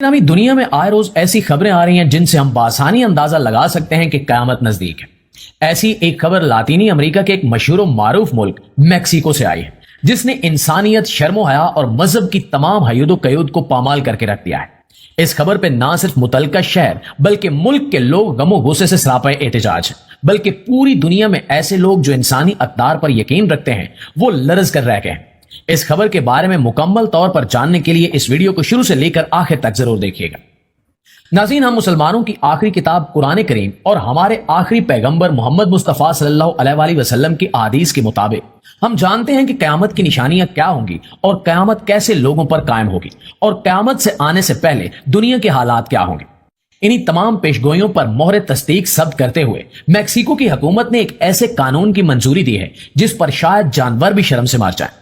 अभी दुनिया में आए रोज ऐसी खबरें आ रही हैं जिनसे हम बासानी अंदाजा लगा सकते हैं कि कयामत नजदीक है। ऐसी एक खबर लातीनी अमेरिका के एक मशहूर मारूफ मुल्क मैक्सिको से आई है, जिसने इंसानियत, शर्मो हया और मजहब की तमाम हयूद कयूद को पामाल करके रख दिया है। इस खबर पे ना सिर्फ मुतलका शहर बल्कि मुल्क के लोग गमो गुस्से से सरापे एहतजाज है, बल्कि पूरी दुनिया में ऐसे लोग जो इंसानी अक़दार पर यकीन रखते हैं वो लरज कर रह गए हैं। इस खबर के बारे में मुकम्मल तौर पर जानने के लिए इस वीडियो को शुरू से लेकर आखिर तक जरूर देखिएगा। नाज़रीन, हम मुसलमानों की आखिरी किताब कुरान करीम और हमारे आखिरी पैगंबर मोहम्मद मुस्तफ़ा सल्लल्लाहु अलैहि वसल्लम की अहादीस के मुताबिक हम जानते हैं कि क़यामत की निशानियां क्या होंगी और क़यामत कैसे लोगों पर कायम होगी और क़यामत से आने से पहले दुनिया के हालात क्या होंगे। इन्हीं तमाम पेशगोइयों पर मोहर तस्दीक सब्त करते हुए मैक्सिको की हुकूमत ने एक ऐसे कानून की मंजूरी दी है जिस पर शायद जानवर भी शर्म से मार जाए।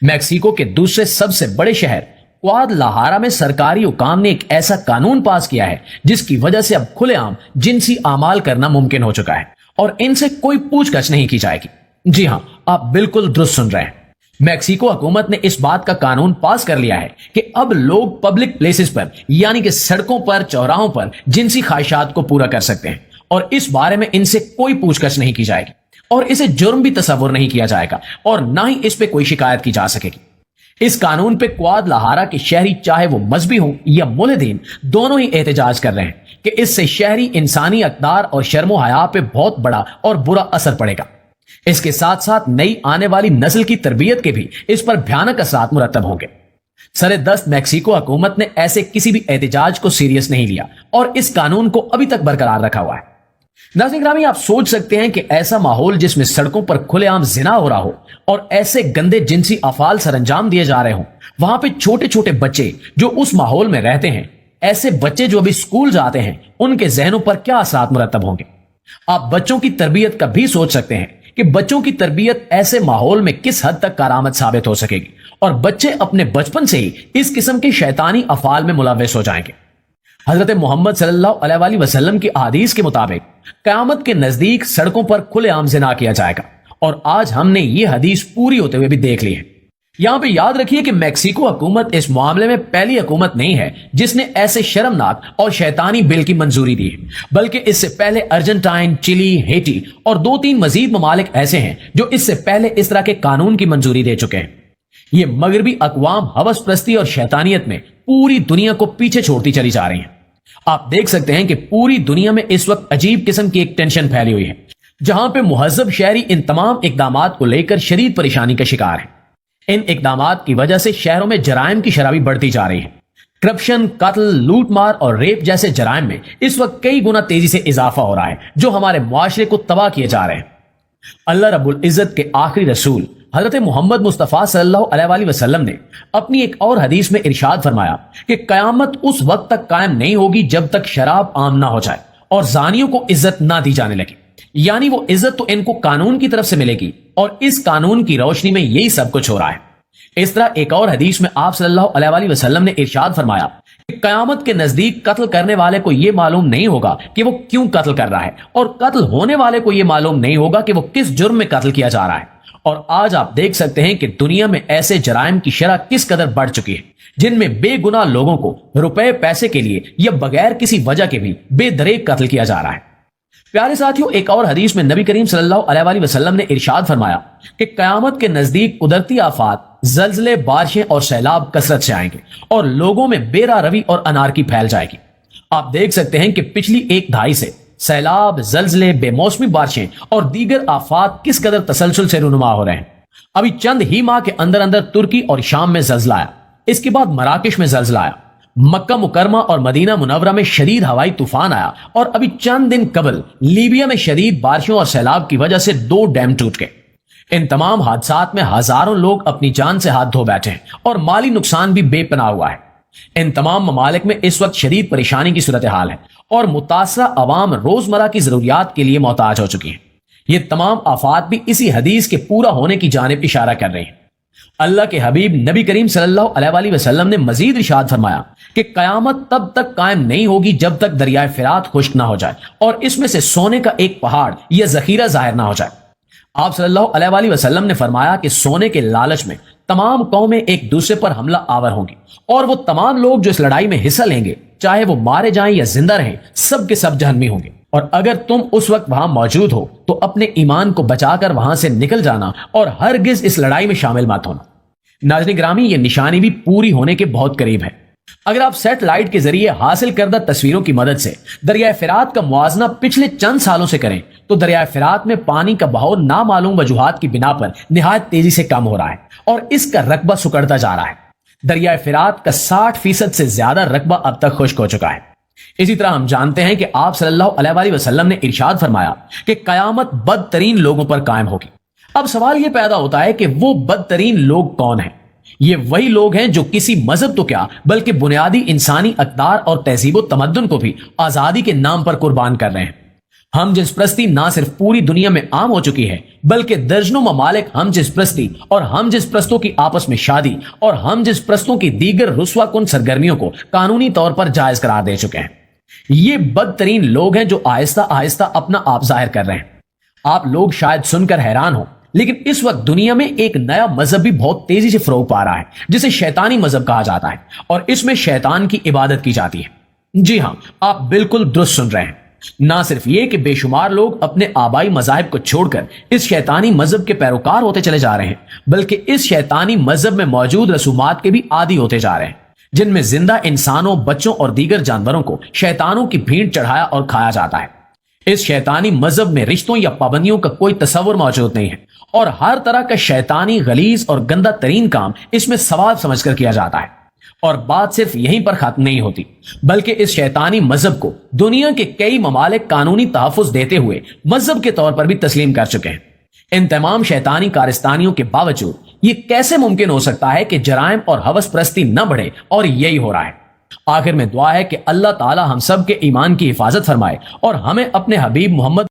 मैक्सिको के दूसरे सबसे बड़े शहर ग्वादलाहारा में सरकारी हुकाम ने एक ऐसा कानून पास किया है जिसकी वजह से अब खुलेआम जिनसी अमाल करना मुमकिन हो चुका है और इनसे कोई पूछताछ नहीं की जाएगी। जी हां, आप बिल्कुल दुरुस्त सुन रहे हैं। मैक्सिको हुकूमत ने इस बात का कानून पास कर लिया है कि अब लोग पब्लिक प्लेसेस पर यानी कि सड़कों पर, चौराहों पर जिनसी ख्वाहिशात को पूरा कर सकते हैं और इस बारे में इनसे कोई पूछताछ नहीं की जाएगी और इसे जुर्म भी तस्वुर नहीं किया जाएगा और ना ही इस पे कोई शिकायत की जा सकेगी। इस कानून पे ग्वादलाहारा के शहरी, चाहे वो मजहबी हो या मुल्हिदीन, दोनों ही एहतजाज कर रहे हैं कि इससे शहरी इंसानी अक़दार और शर्मो हया पे बहुत बड़ा और बुरा असर पड़ेगा। इसके साथ साथ नई आने वाली नस्ल की तरबियत के भी इस पर भयानक असरात मुरतब होंगे। सरेदस्त मैक्सिको हुकूमत ने ऐसे किसी भी एहतजाज को सीरियस नहीं लिया और इस कानून को अभी तक बरकरार रखा हुआ है। नाज़रीन ग्रामी, आप सोच सकते हैं कि ऐसा माहौल जिसमें सड़कों पर खुलेआम जिना हो रहा हो और ऐसे गंदे जिनसी अफाल सरंजाम दिए जा रहे हों, वहां पे छोटे छोटे बच्चे जो उस माहौल में रहते हैं, ऐसे बच्चे जो अभी स्कूल जाते हैं, उनके जहनों पर क्या असरात मुरतब होंगे। आप बच्चों की तरबियत का भी सोच सकते हैं कि बच्चों की तरबियत ऐसे माहौल में किस हद तक कारामद साबित हो सकेगी और बच्चे अपने बचपन से ही इस किस्म के शैतानी अफाल में मुलव्वस हो जाएंगे। हजरत मोहम्मद सल्लल्लाहु अलैहि वसल्लम की अहादीस के मुताबिक क़यामत के नजदीक सड़कों पर खुलेआम जिना किया जाएगा और आज हमने ये हदीस पूरी होते हुए भी देख ली है। यहां पे याद रखिए कि मैक्सिको हुकूमत इस मामले में पहली हुकूमत नहीं है जिसने ऐसे शर्मनाक और शैतानी बिल की मंजूरी दी है, बल्कि इससे पहले अर्जेंटाइन, चिली, हेटी और 2-3 मजीद ममालिक ऐसे हैं जो इससे पहले इस तरह के कानून की मंजूरी दे चुके हैं। ये मगरबी अकवाम हवस प्रस्ती और शैतानियत में पूरी दुनिया को पीछे छोड़ती चली जा रही है। आप देख सकते हैं कि पूरी दुनिया में इस वक्त अजीब किस्म की एक टेंशन फैली हुई है, जहां पे मुहज्जब शहरी इन तमाम इकदामात को लेकर शदीद परेशानी का शिकार है। इन इकदामात की वजह से शहरों में जराइम की शरह भी बढ़ती जा रही है। करप्शन, कत्ल, लूटमार और रेप जैसे जराइम में इस वक्त कई गुना तेजी से इजाफा हो रहा है, जो हमारे मुआशरे को तबाह किए जा रहे हैं। अल्लाह रब्बुल इज्जत के आखिरी रसूल हजरत मोहम्मद मुस्तफ़ा सल्लल्लाहु अलैहि वसल्लम ने अपनी एक और हदीस में इरशाद फरमाया कि कयामत उस वक्त तक कायम नहीं होगी जब तक शराब आम ना हो जाए और जानियों को इज्जत ना दी जाने लगे। यानी वो इज्जत तो इनको कानून की तरफ से मिलेगी और इस कानून की रोशनी में यही सब कुछ हो रहा है। इस तरह एक और हदीस में आप सल्लल्लाहु अलैहि वसल्लम ने इरशाद फरमाया कि कयामत के नजदीक कत्ल करने वाले को यह मालूम नहीं होगा कि वो क्यों कत्ल कर रहा है और कत्ल होने वाले को यह मालूम नहीं होगा कि वो किस जुर्म में कत्ल किया जा रहा है। और आज आप देख सकते हैं कि दुनिया में ऐसे जराइम की शरह किस कदर बढ़ चुकी है जिनमें बेगुनाह लोगों को रुपए पैसे के लिए या बगैर किसी वजह के भी बेदरेक कत्ल किया जा रहा है। प्यारे साथियों, एक और हदीस में नबी करीम सल्लल्लाहु अलैहि वसल्लम ने इरशाद फरमाया कि कयामत के नजदीक कुदरती आफात, जल्जले, बारिशें और सैलाब कसरत से आएंगे और लोगों में बेरा रवी और अनारकी फैल जाएगी। आप देख सकते हैं कि पिछली एक दहाई से सैलाब, जल्जले, बेमौसमी बारिशें और दीगर आफात किस कदर तसलसल से रुनुमा हो रहे हैं। अभी चंद ही माह के अंदर अंदर तुर्की और शाम में जल्जला आया, इसके बाद मराकेश में जल्जला आया, मक्का मुकरमा और मदीना मुनव्वरा में शदीद हवाई तूफान आया और अभी चंद दिन कबल लीबिया में शदीद बारिशों और सैलाब की वजह से 2 डैम टूट गए। इन तमाम हादसात में हजारों लोग अपनी जान से हाथ धो बैठे हैं और माली नुकसान भी बेपनाह हुआ है। इन तमाम ममालिक में इस वक्त शदीद परेशानी की सूरत हाल है और मुतासरा अवाम रोजमर्रा की जरूरियात के लिए मोहताज हो चुकी है। ये तमाम आफात भी इसी हदीस के पूरा होने की जानिब इशारा कर रही हैं। अल्लाह के हबीब नबी करीम सल्लल्लाहु अलैहि वसल्लम ने मजीद इरशाद फरमाया कि कयामत तब तक कायम नहीं होगी जब तक दरियाए फिरात खुश्क ना हो जाए और इसमें से सोने का एक पहाड़ या जखीरा जाहिर ना हो जाए। آپ صلی اللہ علیہ وآلہ وسلم نے فرمایا کہ سونے کے لالچ میں تمام قومیں ایک دوسرے پر حملہ آور ہوں گی، اور وہ تمام لوگ جو اس لڑائی میں حصہ لیں گے، چاہے وہ مارے جائیں یا زندہ رہیں، سب کے سب جہنمی ہوں گے۔ اور اگر تم اس وقت وہاں موجود ہو تو اپنے ایمان کو بچا کر وہاں سے نکل جانا اور ہرگز اس لڑائی میں شامل مت ہونا۔ ناظرین گرامی، یہ نشانی بھی پوری ہونے کے بہت قریب ہے۔ اگر آپ سیٹلائٹ کے ذریعے حاصل کردہ تصویروں کی مدد سے دریائے فرات کا موازنہ پچھلے چند سالوں سے کریں تو دریائے فرات میں پانی کا بہاؤ نامعلوم وجوہات کی بنا پر نہایت تیزی سے کم ہو رہا ہے اور اس کا رقبہ سکڑتا جا رہا ہے۔ دریائے فرات کا 60% سے زیادہ رقبہ اب تک خشک ہو چکا ہے۔ اسی طرح ہم جانتے ہیں کہ آپ صلی اللہ علیہ وآلہ وسلم نے ارشاد فرمایا کہ قیامت بدترین لوگوں پر قائم ہوگی۔ اب سوال یہ پیدا ہوتا ہے کہ وہ بدترین لوگ کون ہیں؟ یہ وہی لوگ ہیں جو کسی مذہب تو کیا بلکہ بنیادی انسانی اقدار اور تہذیب و تمدن کو بھی آزادی کے نام پر قربان کر رہے ہیں۔ ہم جنس پرستی نہ صرف پوری دنیا میں عام ہو چکی ہے بلکہ درجنوں ممالک ہم جنس پرستی اور ہم جنس پرستوں کی آپس میں شادی اور ہم جنس پرستوں کی دیگر رسوا کن سرگرمیوں کو قانونی طور پر جائز قرار دے چکے ہیں۔ یہ بدترین لوگ ہیں جو آہستہ آہستہ اپنا آپ ظاہر کر رہے ہیں۔ آپ لوگ شاید سن کر حیران ہوں، لیکن اس وقت دنیا میں ایک نیا مذہب بھی بہت تیزی سے فروغ پا رہا ہے جسے شیطانی مذہب کہا جاتا ہے، اور اس میں شیطان کی عبادت کی جاتی ہے۔ جی ہاں، آپ بالکل درست سن رہے ہیں۔ نہ صرف یہ کہ بے شمار لوگ اپنے آبائی مذاہب کو چھوڑ کر اس شیطانی مذہب کے پیروکار ہوتے چلے جا رہے ہیں، بلکہ اس شیطانی مذہب میں موجود رسومات کے بھی عادی ہوتے جا رہے ہیں، جن میں زندہ انسانوں، بچوں اور دیگر جانوروں کو شیطانوں کی بھیڑ چڑھایا اور کھایا جاتا ہے۔ اس شیطانی مذہب میں رشتوں یا پابندیوں کا کوئی تصور موجود نہیں ہے، اور ہر طرح کا شیطانی غلیظ اور گندا ترین کام اس میں ثواب سمجھ کر کیا جاتا ہے۔ اور بات صرف یہیں پر ختم نہیں ہوتی، بلکہ اس شیطانی مذہب کو دنیا کے کئی ممالک قانونی تحفظ دیتے ہوئے مذہب کے طور پر بھی تسلیم کر چکے ہیں۔ ان تمام شیطانی کارستانیوں کے باوجود یہ کیسے ممکن ہو سکتا ہے کہ جرائم اور ہوس پرستی نہ بڑھے، اور یہی ہو رہا ہے۔ آخر میں دعا ہے کہ اللہ تعالی ہم سب کے ایمان کی حفاظت فرمائے اور ہمیں اپنے حبیب محمد